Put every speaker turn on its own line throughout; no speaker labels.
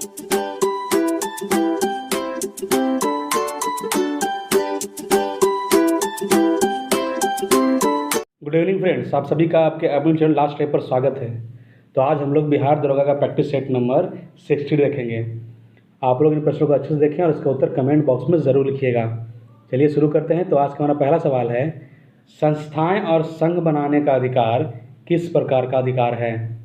Good evening friends, आप सभी का आपके एबल चैनल लास्ट टाइप पर स्वागत है। तो आज हम लोग बिहार दरोगा का प्रैक्टिस सेट नंबर 60 देखेंगे। आप लोग इन प्रश्नों को अच्छे से देखें और इसका उत्तर कमेंट बॉक्स में ज़रूर लिखिएगा। चलिए शुरू करते हैं। तो आज का हमारा पहला सवाल है, संस्थाएं और संघ बनाने का अधिकार किस प्रकार का अधिकार है?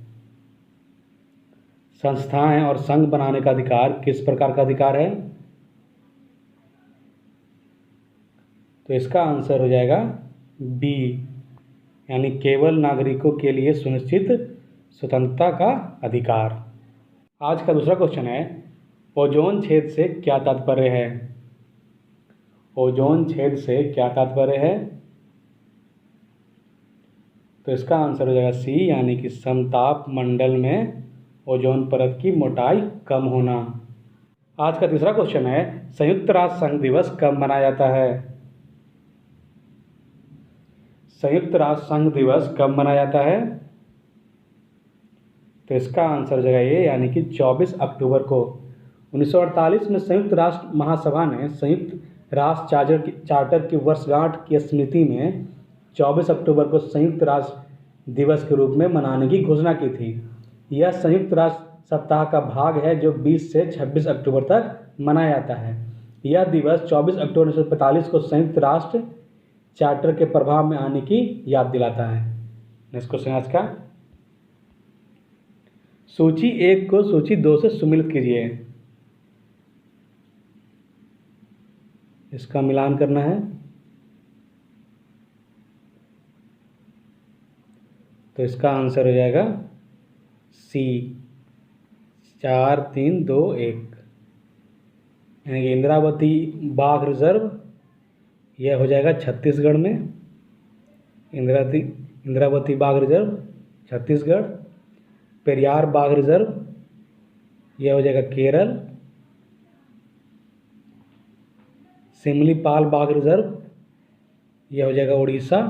संस्थाएं और संघ बनाने का अधिकार किस प्रकार का अधिकार है? तो इसका आंसर हो जाएगा बी, यानी केवल नागरिकों के लिए सुनिश्चित स्वतंत्रता का अधिकार। आज का दूसरा क्वेश्चन है, ओजोन छेद से क्या तात्पर्य है? ओजोन छेद से क्या तात्पर्य है? तो इसका आंसर हो जाएगा सी, यानी कि समताप मंडल में ओजोन परत की मोटाई कम होना। आज का तीसरा क्वेश्चन है, संयुक्त राष्ट्र संघ दिवस कब मनाया जाता है? संयुक्त राष्ट्र संघ दिवस कब मनाया जाता है? तो इसका आंसर हो जाएगा ये, यानी कि 24 अक्टूबर को। 1948 में संयुक्त राष्ट्र महासभा ने संयुक्त राष्ट्र चार्टर की वर्षगांठ की स्मृति में 24 अक्टूबर को संयुक्त राष्ट्र दिवस के रूप में मनाने की घोषणा की थी। यह संयुक्त राष्ट्र सप्ताह का भाग है जो 20 से 26 अक्टूबर तक मनाया जाता है। यह दिवस 24 अक्टूबर 1945 को संयुक्त राष्ट्र चार्टर के प्रभाव में आने की याद दिलाता है। नेक्स्ट क्वेश्चन आज का, सूची 1 को सूची 2 से सुमिलित कीजिए। इसका मिलान करना है। तो इसका आंसर हो जाएगा सी, 4 3 2 1, यानी कि इंद्रावती बाघ रिजर्व यह हो जाएगा छत्तीसगढ़ में। इंद्रावती बाघ रिजर्व छत्तीसगढ़। पेरियार बाघ रिजर्व यह हो जाएगा केरल। सिमलीपाल बाघ रिजर्व यह हो जाएगा उड़ीसा।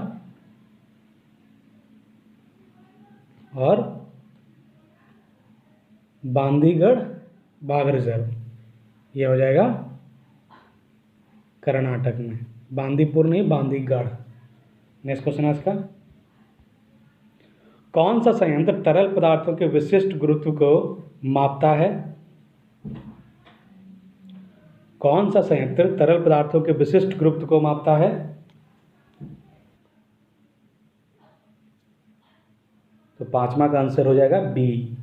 और बांदीगढ़ बाघ रिजर्व यह हो जाएगा कर्नाटक में। बांदीपुर नहीं, बांदीगढ़। नेक्स्ट क्वेश्चन आज का, कौन सा संयंत्र तरल पदार्थों के विशिष्ट गुरुत्व को मापता है? कौन सा संयंत्र तरल पदार्थों के विशिष्ट गुरुत्व को मापता है? तो पांचवा का आंसर हो जाएगा बी,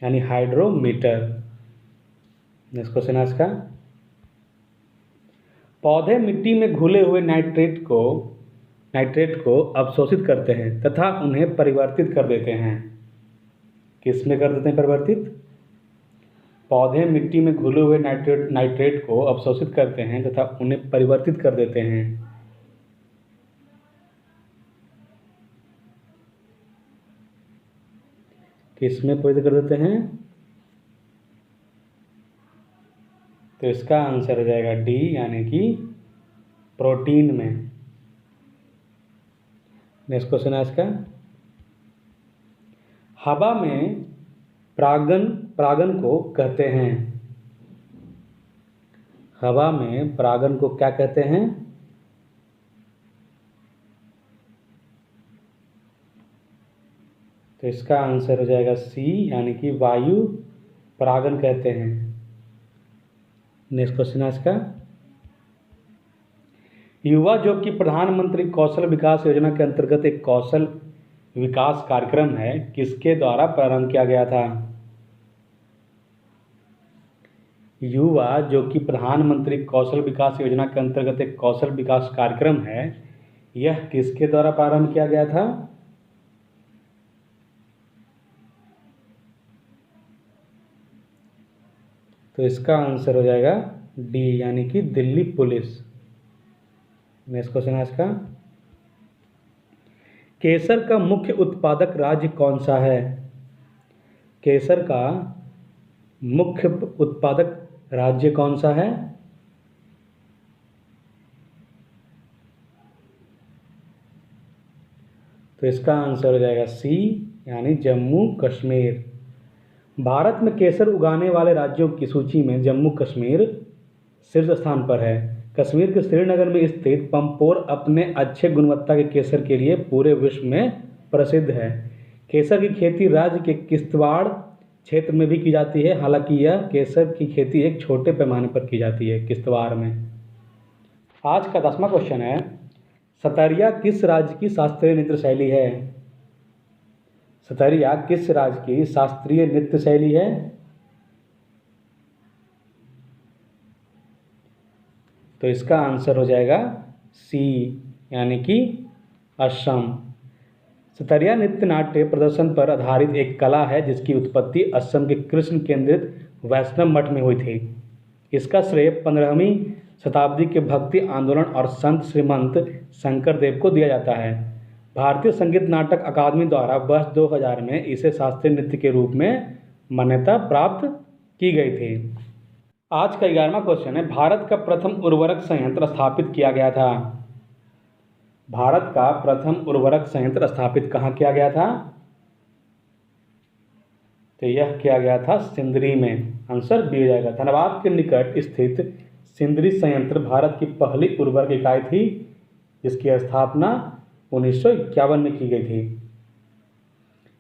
यानी हाइड्रोमीटर। नेक्स्ट क्वेश्चन आज का, पौधे मिट्टी में घुले हुए नाइट्रेट को अवशोषित करते हैं तथा उन्हें परिवर्तित कर देते हैं। किस में कर देते हैं परिवर्तित? पौधे मिट्टी में घुले हुए नाइट्रेट को अवशोषित करते हैं तथा उन्हें परिवर्तित कर देते हैं। किस में परिवर्तित कर देते हैं? तो इसका आंसर हो जाएगा डी, यानी कि प्रोटीन में। नेक्स्ट क्वेश्चन आज का, हवा में परागन को कहते हैं। हवा में परागन को क्या कहते हैं? तो इसका आंसर हो जाएगा सी, यानी कि वायु परागन कहते हैं। नेक्स्ट क्वेश्चन आज का, युवा जो कि प्रधानमंत्री कौशल विकास योजना के अंतर्गत एक कौशल विकास कार्यक्रम है, किसके द्वारा प्रारंभ किया गया था? युवा जो कि प्रधानमंत्री कौशल विकास योजना के अंतर्गत एक कौशल विकास कार्यक्रम है, यह किसके द्वारा प्रारंभ किया गया था? तो इसका आंसर हो जाएगा डी, यानी कि दिल्ली पुलिस। नेक्स्ट क्वेश्चन आज का, केसर का मुख्य उत्पादक राज्य कौन सा है? केसर का मुख्य उत्पादक राज्य कौन सा है? तो इसका आंसर हो जाएगा सी, यानी जम्मू कश्मीर। भारत में केसर उगाने वाले राज्यों की सूची में जम्मू कश्मीर शीर्ष स्थान पर है। कश्मीर के श्रीनगर में स्थित पंपोर अपने अच्छे गुणवत्ता के केसर के लिए पूरे विश्व में प्रसिद्ध है। केसर की खेती राज्य के किश्तवाड़ क्षेत्र में भी की जाती है, हालांकि यह केसर की खेती एक छोटे पैमाने पर की जाती है किश्तवाड़ में। आज का 10वां क्वेश्चन है, सतरिया किस राज्य की शास्त्रीय नृत्य शैली है? सतरिया किस राज्य की शास्त्रीय नृत्य शैली है? तो इसका आंसर हो जाएगा सी, यानी कि असम। सतरिया नृत्य नाट्य प्रदर्शन पर आधारित एक कला है जिसकी उत्पत्ति असम के कृष्ण केंद्रित वैष्णव मठ में हुई थी। इसका श्रेय 15वीं शताब्दी के भक्ति आंदोलन और संत श्रीमंत शंकर देव को दिया जाता है। भारतीय संगीत नाटक अकादमी द्वारा वर्ष 2000 में इसे शास्त्रीय नृत्य के रूप में मान्यता प्राप्त की गई थी। आज का 11वां क्वेश्चन है, भारत का प्रथम उर्वरक संयंत्र स्थापित किया गया था? भारत का प्रथम उर्वरक संयंत्र स्थापित कहाँ किया गया था? तो यह किया गया था सिंदरी में। आंसर बी हो जाएगा। धनबाद के निकट स्थित सिंदरी संयंत्र भारत की पहली उर्वरक इकाई थी, जिसकी स्थापना 1951 में की गई थी।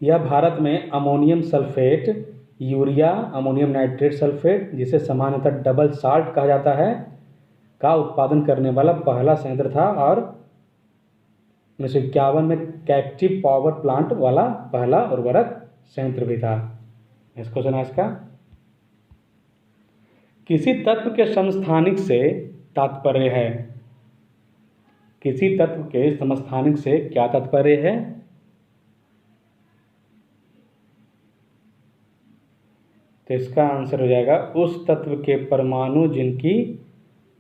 यह भारत में ammonium sulphate, urea, ammonium nitrate sulphate, जिसे सामान्यतः डबल साल्ट कहा जाता है, का उत्पादन करने वाला पहला संयंत्र था और 1951 में कैप्टिव पावर प्लांट वाला पहला उर्वरक संयंत्र भी था। नेक्स्ट क्वेश्चन है इसका, किसी तत्व के समस्थानिक से तात्पर्य है? किसी तत्व के समस्थानिक से क्या तात्पर्य है? तो इसका आंसर हो जाएगा उस तत्व के परमाणु जिनकी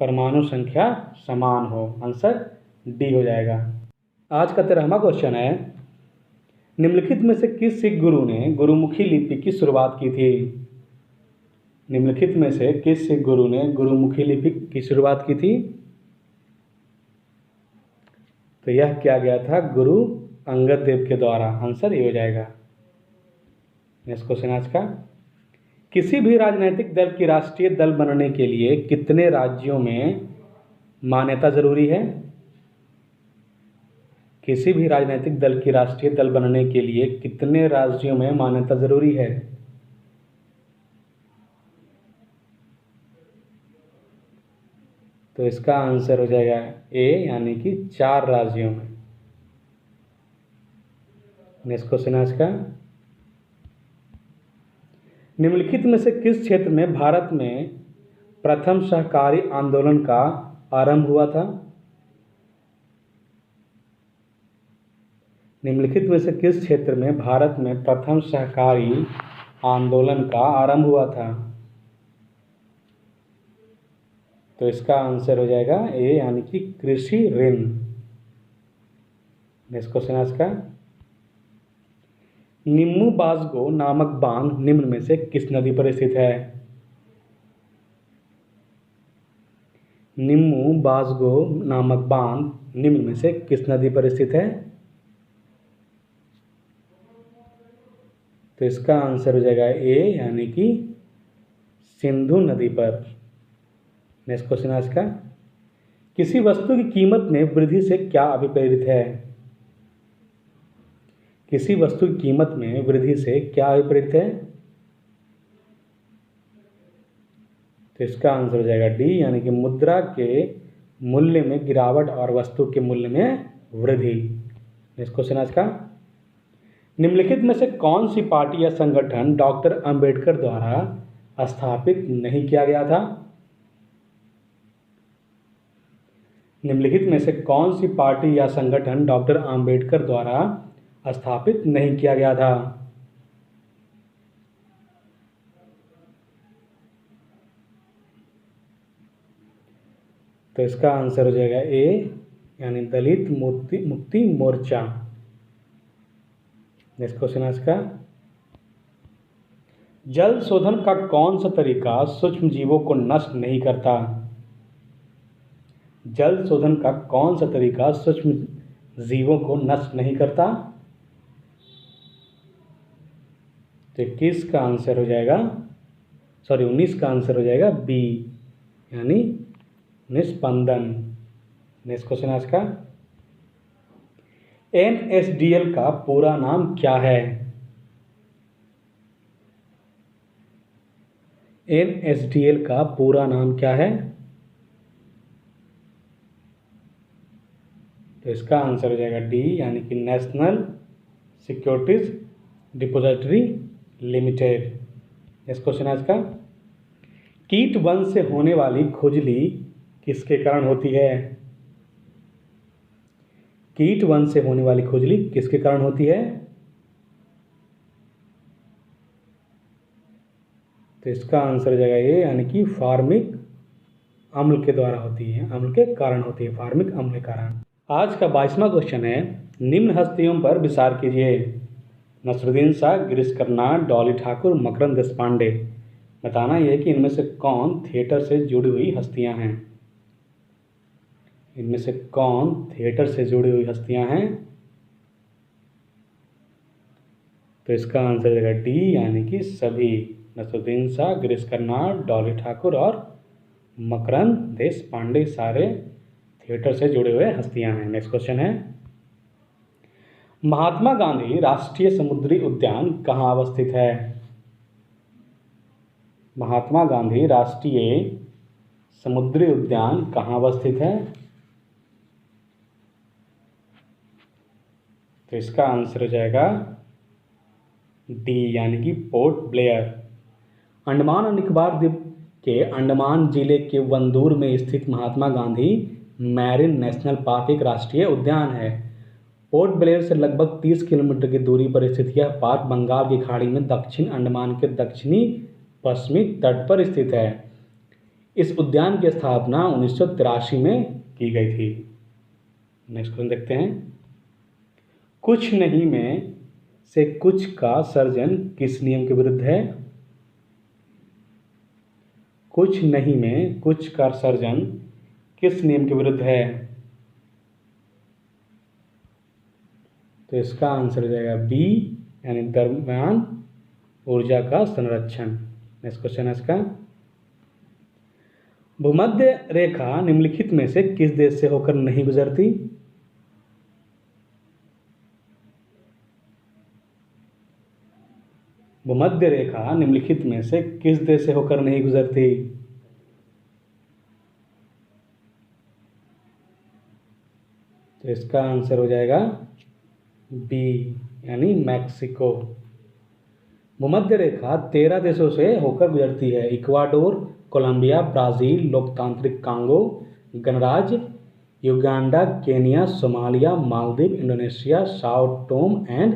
परमाणु संख्या समान हो। आंसर डी हो जाएगा। आज का 13वां क्वेश्चन है, निम्नलिखित में से किस सिख गुरु ने गुरुमुखी लिपि की शुरुआत की थी? निम्नलिखित में से किस सिख गुरु ने गुरुमुखी लिपि की शुरुआत की थी? तो यह किया गया था गुरु अंगद देव के द्वारा। आंसर ये हो जाएगा। नेक्स्ट क्वेश्चन आज का, किसी भी राजनीतिक दल की राष्ट्रीय दल बनने के लिए कितने राज्यों में मान्यता जरूरी है? किसी भी राजनीतिक दल की राष्ट्रीय दल बनने के लिए कितने राज्यों में मान्यता जरूरी है? तो इसका आंसर हो जाएगा ए, यानी कि 4 राज्यों में। नेक्स्ट क्वेश्चन आज का, निम्नलिखित में से किस क्षेत्र में भारत में प्रथम सहकारी आंदोलन का आरंभ हुआ था? निम्नलिखित में से किस क्षेत्र में भारत में प्रथम सहकारी आंदोलन का आरंभ हुआ था? तो इसका आंसर हो जाएगा ए, यानी कि कृषि ऋण। नेक्स्ट क्वेश्चन आज का, निम्मू बाजगो नामक बांध निम्न में से किस नदी पर स्थित है? निम्मू बाजगो नामक बांध निम्न में से किस नदी पर स्थित है? तो इसका आंसर हो जाएगा ए, यानी कि सिंधु नदी पर। नेक्स्ट क्वेश्चन आज का, किसी वस्तु की कीमत में वृद्धि से क्या अभिप्रेरित है? किसी वस्तु की कीमत में वृद्धि से क्या अभिप्रेरित है? तो इसका आंसर हो जाएगा डी, यानी कि मुद्रा के मूल्य में गिरावट और वस्तु के मूल्य में वृद्धि। नेक्स्ट क्वेश्चन आज का, निम्नलिखित में से कौन सी पार्टी या संगठन डॉक्टर अंबेडकर द्वारा स्थापित नहीं किया गया था? निम्नलिखित में से कौन सी पार्टी या संगठन डॉक्टर अंबेडकर द्वारा स्थापित नहीं किया गया था? तो इसका आंसर हो जाएगा ए, यानी दलित मुक्ति मोर्चा। नेक्स्ट क्वेश्चन आज का, जल शोधन का कौन सा तरीका सूक्ष्म जीवों को नष्ट नहीं करता? जल शोधन का कौन सा तरीका सूक्ष्म जीवों को नष्ट नहीं करता? तो 21 का आंसर हो जाएगा, सॉरी 19 का आंसर हो जाएगा बी, यानी निस्पंदन। नेक्स्ट क्वेश्चन आज का, NSDL का पूरा नाम क्या है? NSDL का पूरा नाम क्या है? तो इसका आंसर हो जाएगा डी, यानी कि national securities depository limited. Next question आज का, कीट वंश से होने वाली खुजली किसके कारण होती है? कीट वंश से होने वाली खुजली किसके कारण होती है? तो इसका आंसर हो जाएगा ये, यानी कि फार्मिक अम्ल के द्वारा होती है, अम्ल के कारण होती है, फार्मिक अम्ल के कारण। आज का 22वां क्वेश्चन है, निम्न हस्तियों पर विचार कीजिए। नसरुद्दीन शाह, गिरीश कर्नाड, डॉली ठाकुर, मकरंद देशपांडे। बताना यह कि इनमें से कौन थिएटर से जुड़ी हुई हस्तियां हैं। इनमें से कौन थिएटर से जुड़ी हुई हस्तियां हैं? तो इसका आंसर हो जाएगा डी, यानी कि सभी। नसरुद्दीन शाह, गिरीश कर्नाड, डॉली ठाकुर और मकरंद देशपांडे सारे थिएटर से जुड़े हुए हस्तियां हैं। नेक्स्ट क्वेश्चन है, महात्मा गांधी राष्ट्रीय समुद्री उद्यान कहाँ अवस्थित है? महात्मा गांधी राष्ट्रीय समुद्री उद्यान कहाँ अवस्थित है? तो इसका आंसर हो जाएगा डी, यानी कि पोर्ट ब्लेयर। अंडमान और निकोबार द्वीप के अंडमान जिले के वंदूर में स्थित Mahatma Gandhi marine national park एक राष्ट्रीय उद्यान है। पोर्ट ब्लेयर से लगभग 30 किलोमीटर की दूरी पर स्थित यह पार्क बंगाल की खाड़ी में दक्षिण अंडमान के दक्षिणी पश्चिमी तट पर स्थित है। इस उद्यान की स्थापना 1983 में की गई थी। नेक्स्ट क्वेश्चन देखते हैं, कुछ नहीं में से कुछ का सर्जन किस नियम के विरुद्ध है? कुछ नहीं में कुछ का सर्जन किस नियम के विरुद्ध है? तो इसका आंसर हो जाएगा बी, यानी द्रव्यमान ऊर्जा का संरक्षण। नेक्स्ट क्वेश्चन है इसका, भूमध्य रेखा निम्नलिखित में से किस देश से होकर नहीं गुजरती? भूमध्य रेखा निम्नलिखित में से किस देश से होकर नहीं गुजरती? तो इसका आंसर हो जाएगा बी, यानी मैक्सिको। भूमध्य रेखा 13 देशों से होकर गुजरती है, इक्वाडोर, कोलंबिया, ब्राज़ील, लोकतांत्रिक कांगो गणराज्य, Uganda, Kenya, Somalia, Maldives, Indonesia, Sao Tomé and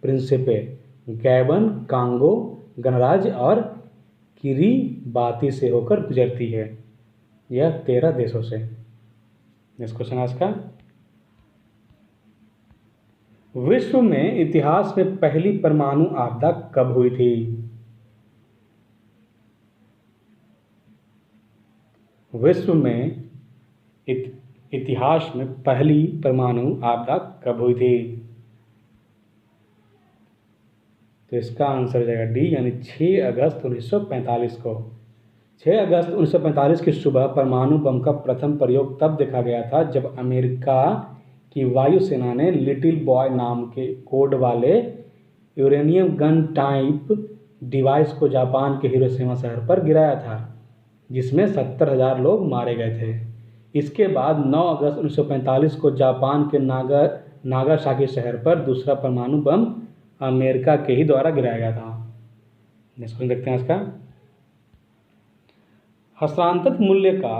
Principe, Gabon, Congo गणराज्य और किरीबाती से होकर गुजरती है। यह 13 देशों से। नेक्स्ट क्वेश्चन आज का, विश्व में इतिहास में पहली परमाणु आपदा कब हुई थी? विश्व में इतिहास में पहली परमाणु आपदा कब हुई थी? तो इसका आंसर हो जाएगा डी, यानी 6 अगस्त 1945 को। 6 अगस्त 1945 की सुबह परमाणु बम का प्रथम प्रयोग तब देखा गया था जब अमेरिका की वायुसेना ने लिटिल बॉय नाम के कोड वाले यूरेनियम गन टाइप डिवाइस को जापान के हिरोशिमा शहर पर गिराया था, जिसमें 70,000 लोग मारे गए थे। इसके बाद 9 अगस्त 1945 को जापान के नागासाकी शहर पर दूसरा परमाणु बम अमेरिका के ही द्वारा गिराया गया था। नेक्स्ट क्वेश्चन देखते हैं इसका, हस्तांतरित मूल्य का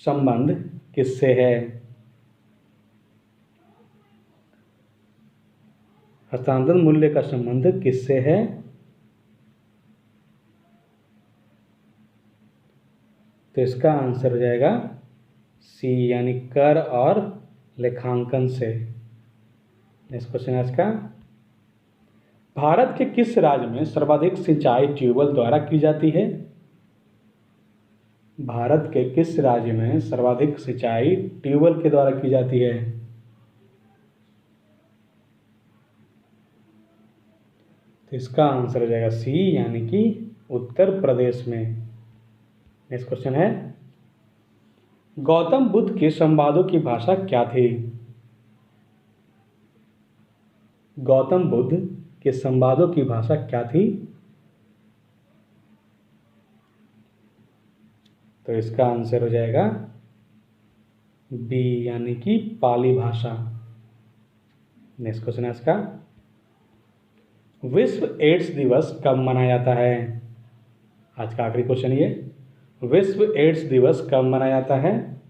संबंध किससे है? हस्तांतरण मूल्य का संबंध किससे है? तो इसका आंसर हो जाएगा सी, यानी कर और लेखांकन से। नेक्स्ट क्वेश्चन है इसका, भारत के किस राज्य में सर्वाधिक सिंचाई ट्यूबवेल द्वारा की जाती है? भारत के किस राज्य में सर्वाधिक सिंचाई ट्यूबवेल के द्वारा की जाती है? तो इसका आंसर हो जाएगा सी, यानी कि उत्तर प्रदेश में। नेक्स्ट क्वेश्चन है, गौतम बुद्ध के संवादों की भाषा क्या थी? गौतम बुद्ध के संवादों की भाषा क्या थी? तो इसका आंसर हो जाएगा बी, यानी कि पाली भाषा। नेक्स्ट क्वेश्चन है इसका, विश्व एड्स दिवस कब मनाया जाता है? आज का आखिरी क्वेश्चन ये, विश्व एड्स दिवस कब मनाया जाता है?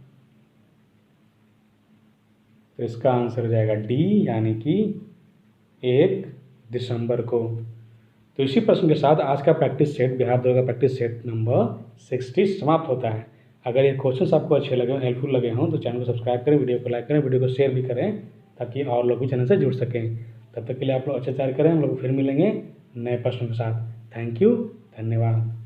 तो इसका आंसर हो जाएगा डी, यानी कि 1 दिसंबर को। तो इसी प्रश्न के साथ आज का प्रैक्टिस सेट, बिहार दौड़ का प्रैक्टिस सेट नंबर 60 समाप्त होता है। अगर ये क्वेश्चन आपको अच्छे लगे, हेल्पफुल लगे हों, तो चैनल को सब्सक्राइब करें, वीडियो को लाइक करें, वीडियो को शेयर भी करें, ताकि और लोग भी चैनल से जुड़ सकें। तब तक के लिए आप लोग अच्छे तैयारी करें, हम लोग फिर मिलेंगे नए प्रश्नों के साथ। थैंक यू, धन्यवाद।